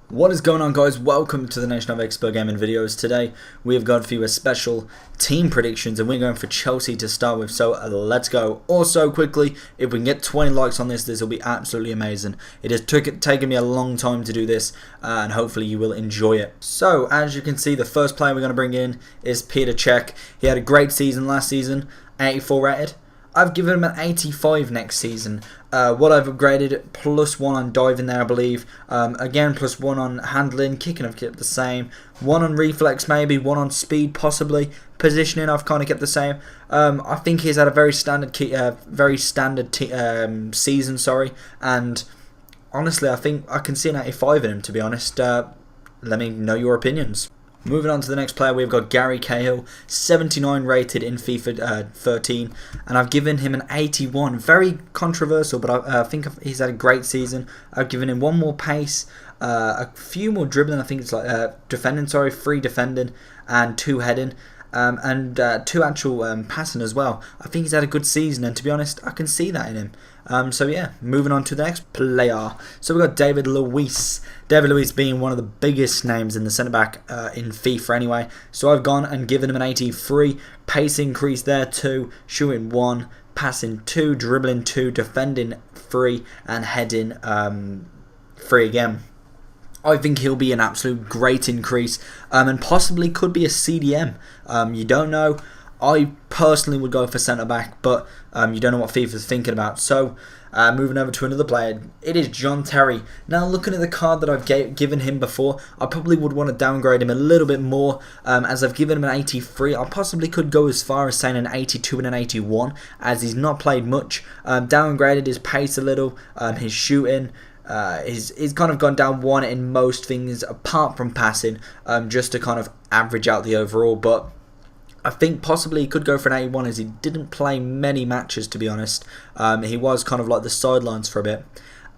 What is going on, guys? Welcome to the Nation of Expert Gaming videos. Today we have got for you a special team predictions and we're going for Chelsea to start with, so let's go. Also quickly, if we can get 20 likes on this will be absolutely amazing. It has taken me a long time to do this and hopefully you will enjoy it. So as you can see, the first player we're going to bring in is Peter Cech. He had a great season last season, 84 rated. I've given him an 85 next season. What I've upgraded, +1 on diving there, I believe. Again, +1 on handling. Kicking I've kept the same. 1 on reflex maybe. 1 on speed possibly. Positioning I've kind of kept the same. I think he's had a very standard season, sorry. And honestly, I think I can see an 85 in him, to be honest. Let me know your opinions. Moving on to the next player, we've got Gary Cahill, 79 rated in FIFA 13, and I've given him an 81. Very controversial, but I think he's had a great season. I've given him 1 more pace, a few more dribbling, I think it's like defending, sorry, 3 defending, and 2 heading. And 2 actual passing as well. I think he's had a good season, and to be honest, I can see that in him. So yeah, moving on to the next player. So we've got David Luiz. David Luiz being one of the biggest names in the centre back in FIFA anyway. So I've gone and given him an 83. Pace increase there 2, shooting 1, passing 2, dribbling 2, defending 3, and heading 3 again. I think he'll be an absolute great increase and possibly could be a CDM. You don't know. I personally would go for centre back, but you don't know what FIFA's thinking about. So moving over to another player, it is John Terry. Now looking at the card that I've given him before, I probably would want to downgrade him a little bit more, as I've given him an 83. I possibly could go as far as saying an 82 and an 81, as he's not played much. Downgraded his pace a little, his shooting. He's kind of gone down 1 in most things apart from passing, just to kind of average out the overall, but I think possibly he could go for an 81 as he didn't play many matches, to be honest. He was kind of like the sidelines for a bit.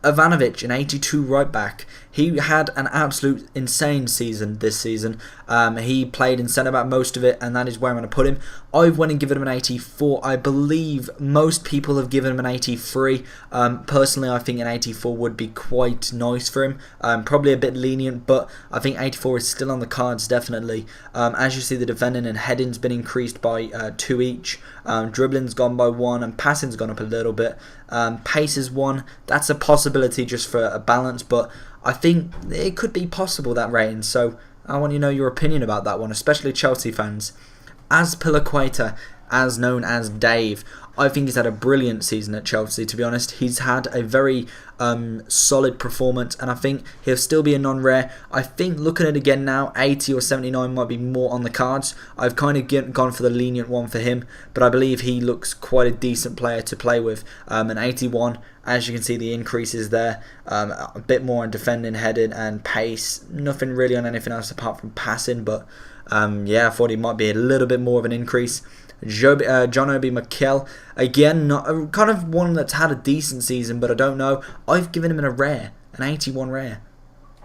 Ivanovic, an 82 right back. He had an absolute insane season this season. He played in centre back most of it, and that is where I'm going to put him. I've went and given him an 84. I believe most people have given him an 83. Personally, I think an 84 would be quite nice for him. Probably a bit lenient, but I think 84 is still on the cards, definitely. As you see, the defending and heading's been increased by 2 each. Dribbling's gone by 1, and passing's gone up a little bit. Pace is 1. That's a possibility just for a balance, but I think it could be possible, that rating. So I want you to know your opinion about that one, especially Chelsea fans. Azpilicueta, as known as Dave, I think he's had a brilliant season at Chelsea, to be honest. He's had a very solid performance, and I think he'll still be a non-rare. I think looking at it again now, 80 or 79 might be more on the cards. I've kind of gone for the lenient one for him, but I believe he looks quite a decent player to play with. An 81, as you can see, the increases there. A bit more on defending, heading, and pace. Nothing really on anything else apart from passing, but yeah, I thought he might be a little bit more of an increase. John Obi Mikel, again, not kind of one that's had a decent season, but I don't know. I've given him a rare, an 81 rare.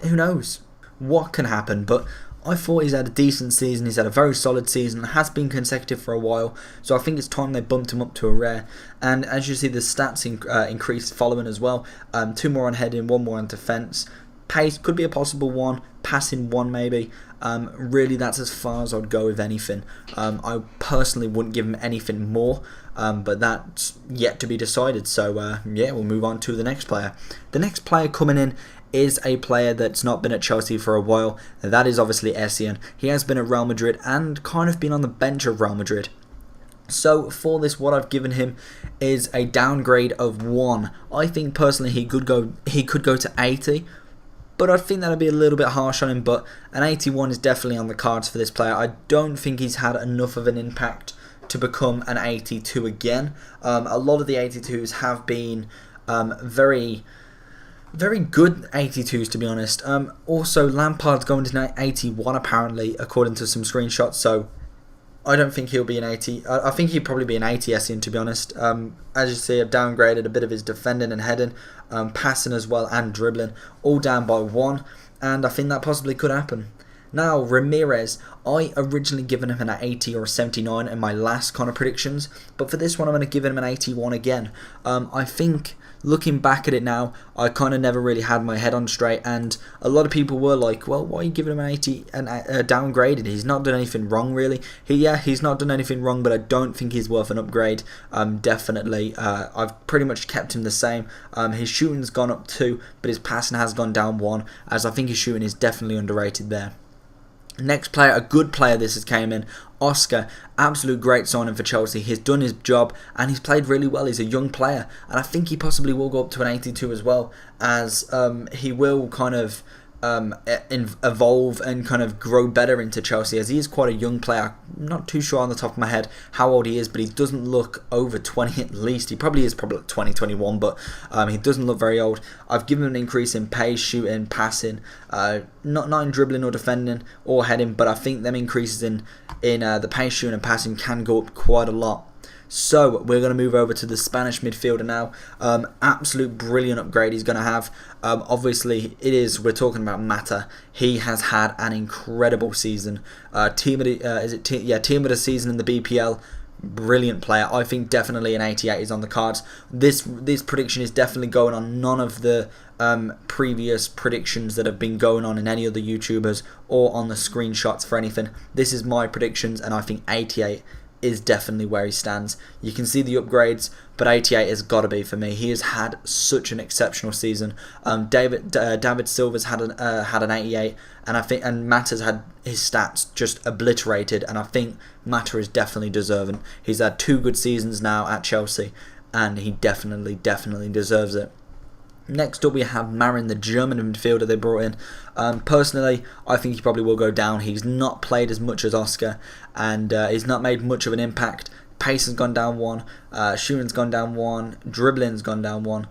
Who knows what can happen, but I thought he's had a decent season. He's had a very solid season, has been consecutive for a while, so I think it's time they bumped him up to a rare. And as you see, the stats increased following as well. 2 more on heading, 1 more on defence. Pace could be a possible 1, passing 1 maybe. Really, that's as far as I'd go with anything. I personally wouldn't give him anything more, but that's yet to be decided. So yeah, we'll move on to the next player. The next player coming in is a player that's not been at Chelsea for a while. That is obviously Essien. He has been at Real Madrid and kind of been on the bench of Real Madrid. So for this, what I've given him is a downgrade of 1. I think personally he could go to 80. But I think that would be a little bit harsh on him, but an 81 is definitely on the cards for this player. I don't think he's had enough of an impact to become an 82 again. A lot of the 82s have been very good 82s, to be honest. Also, Lampard's going to 81 apparently, according to some screenshots, so I don't think he'll be an 80. I think he'd probably be an 80 Essien, to be honest. As you see, I've downgraded a bit of his defending and heading, passing as well, and dribbling, all down by 1, and I think that possibly could happen. Now, Ramirez, I originally given him an 80 or a 79 in my last kind of predictions, but for this one I'm going to give him an 81 again. I think, looking back at it now, I kind of never really had my head on straight, and a lot of people were like, well, why are you giving him an 80 and downgraded? He's not done anything wrong, really. He's not done anything wrong, but I don't think he's worth an upgrade. Definitely. I've pretty much kept him the same. His shooting's gone up 2, but his passing has gone down 1, as I think his shooting is definitely underrated there. Next player, a good player this has came in, Oscar, absolute great signing for Chelsea. He's done his job and he's played really well. He's a young player and I think he possibly will go up to an 82 as well, as he will kind of evolve and kind of grow better into Chelsea, as he is quite a young player. I'm not too sure on the top of my head how old he is, but he doesn't look over 20 at least. He probably is probably like 20, 21, but he doesn't look very old. I've given him an increase in pace, shooting, passing, not in dribbling or defending or heading, but I think them increases in the pace, shooting and passing can go up quite a lot. So we're going to move over to the Spanish midfielder now. Absolute brilliant upgrade he's going to have. Obviously, we're talking about Mata. He has had an incredible season. Team of the season in the BPL. Brilliant player. I think definitely an 88 is on the cards. This prediction is definitely going on none of the previous predictions that have been going on in any other YouTubers or on the screenshots for anything. This is my predictions, and I think 88 is definitely where he stands. You can see the upgrades, but 88 has got to be for me. He has had such an exceptional season. David Silva's had an 88, and Mata's had his stats just obliterated, and I think Mata is definitely deserving. He's had 2 good seasons now at Chelsea, and he definitely deserves it. Next up we have Marin, the German midfielder they brought in. Personally, I think he probably will go down. He's not played as much as Oscar, and he's not made much of an impact. Pace has gone down 1, shooting's gone down 1, dribbling's gone down 1.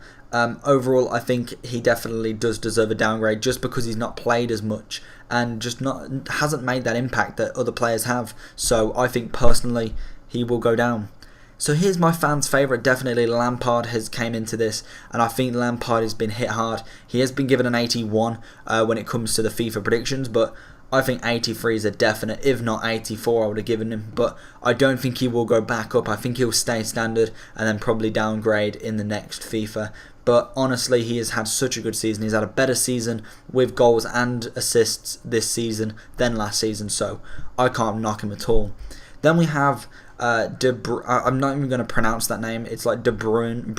Overall, I think he definitely does deserve a downgrade just because he's not played as much and just hasn't made that impact that other players have. So I think personally he will go down. So here's my fans' favourite, definitely Lampard has came into this, and I think Lampard has been hit hard. He has been given an 81 when it comes to the FIFA predictions, but I think 83 is a definite. If not 84, I would have given him, but I don't think he will go back up. I think he'll stay standard and then probably downgrade in the next FIFA. But honestly, he has had such a good season. He's had a better season with goals and assists this season than last season, so I can't knock him at all. Then we have I'm not even going to pronounce that name. It's like De Bruyne.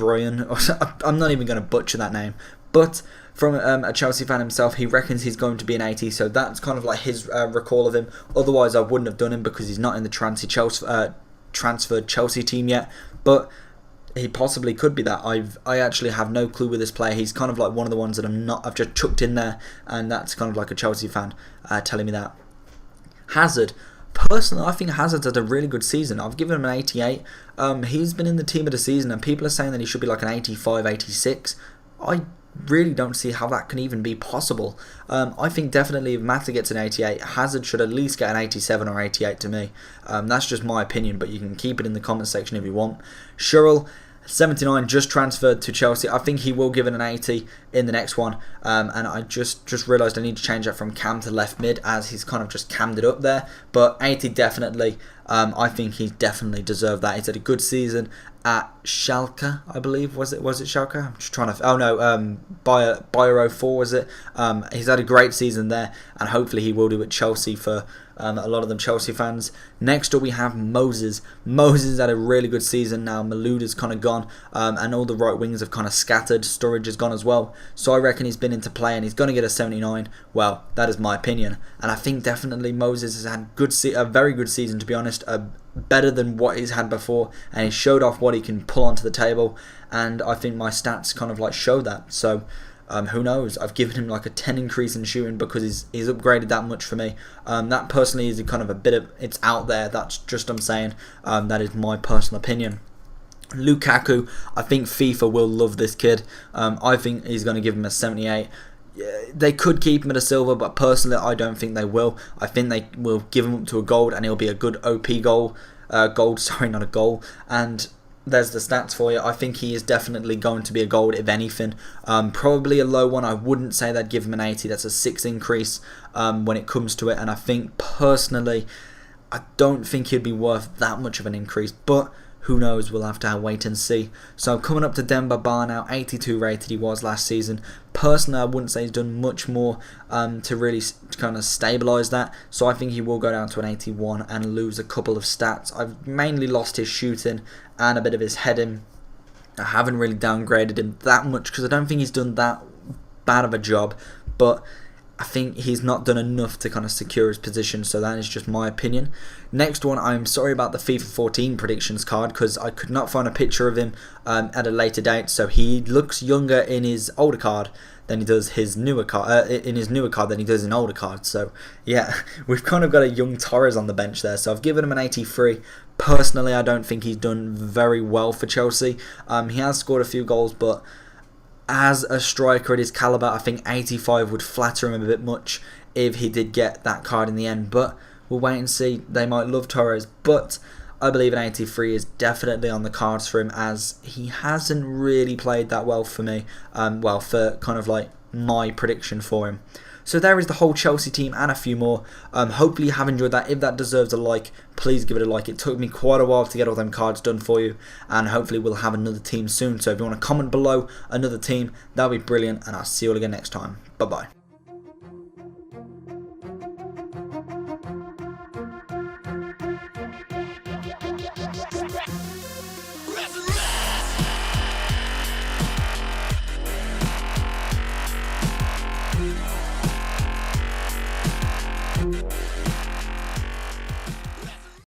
I'm not even going to butcher that name. But from a Chelsea fan himself, he reckons he's going to be an 80. So that's kind of like his recall of him. Otherwise, I wouldn't have done him because he's not in the transferred Chelsea team yet. But he possibly could be that. I actually have no clue with this player. He's kind of like one of the ones that I've just chucked in there, and that's kind of like a Chelsea fan telling me that. Hazard. Personally, I think Hazard's had a really good season. I've given him an 88. He's been in the team of the season, and people are saying that he should be like an 85, 86. I really don't see how that can even be possible. I think definitely if Mata gets an 88, Hazard should at least get an 87 or 88 to me. That's just my opinion, but you can keep it in the comment section if you want. Shurrell, 79, just transferred to Chelsea. I think he will give it an 80 in the next one. And I just realised I need to change that from cam to left mid, as he's kind of just cammed it up there. But 80 definitely. I think he definitely deserved that. He's had a good season at Schalke, I believe. Was it Schalke? I'm just trying to... Oh no, Bayer 04 was it? He's had a great season there, and hopefully he will do at Chelsea for a lot of them Chelsea fans. Next up we have Moses. Moses had a really good season now. Malouda's kind of gone, and all the right wings have kind of scattered. Sturridge has gone as well. So I reckon he's been into play and he's going to get a 79. Well, that is my opinion. And I think definitely Moses has had a very good season, to be honest. Better than what he's had before, and he showed off what he can pull onto the table, and I think my stats kind of like show that. So who knows, I've given him like a 10 increase in shooting because he's upgraded that much for me. That personally is kind of a bit of, it's out there, that's just I'm saying. That is my personal opinion. Lukaku, I think FIFA will love this kid. I think he's going to give him a 78. They could keep him at a silver, but personally I don't think they will. I think they will give him up to a gold, and it'll be a good OP gold. Not a goal. And there's the stats for you. I think he is definitely going to be a gold, if anything. Probably a low one. I wouldn't say that'd give him an 80. That's a 6 increase when it comes to it. And I think, personally, I don't think he'd be worth that much of an increase. But who knows? We'll have to wait and see. So coming up to Demba Ba now, 82 rated he was last season. Personally, I wouldn't say he's done much more to really kind of stabilise that. So I think he will go down to an 81 and lose a couple of stats. I've mainly lost his shooting and a bit of his heading. I haven't really downgraded him that much because I don't think he's done that bad of a job. But I think he's not done enough to kind of secure his position, so that is just my opinion. Next one, I'm sorry about the FIFA 14 predictions card because I could not find a picture of him at a later date, so he looks younger in his older card than he does his newer card, than he does in older cards. So yeah, we've kind of got a young Torres on the bench there, so I've given him an 83. Personally, I don't think he's done very well for Chelsea. He has scored a few goals, but as a striker at his calibre, I think 85 would flatter him a bit much if he did get that card in the end. But we'll wait and see. They might love Torres, but I believe an 83 is definitely on the cards for him, as he hasn't really played that well for me. For kind of like my prediction for him. So there is the whole Chelsea team and a few more. Hopefully you have enjoyed that. If that deserves a like, please give it a like. It took me quite a while to get all them cards done for you, and hopefully we'll have another team soon. So if you want to comment below another team, that'll be brilliant, and I'll see you all again next time. Bye bye.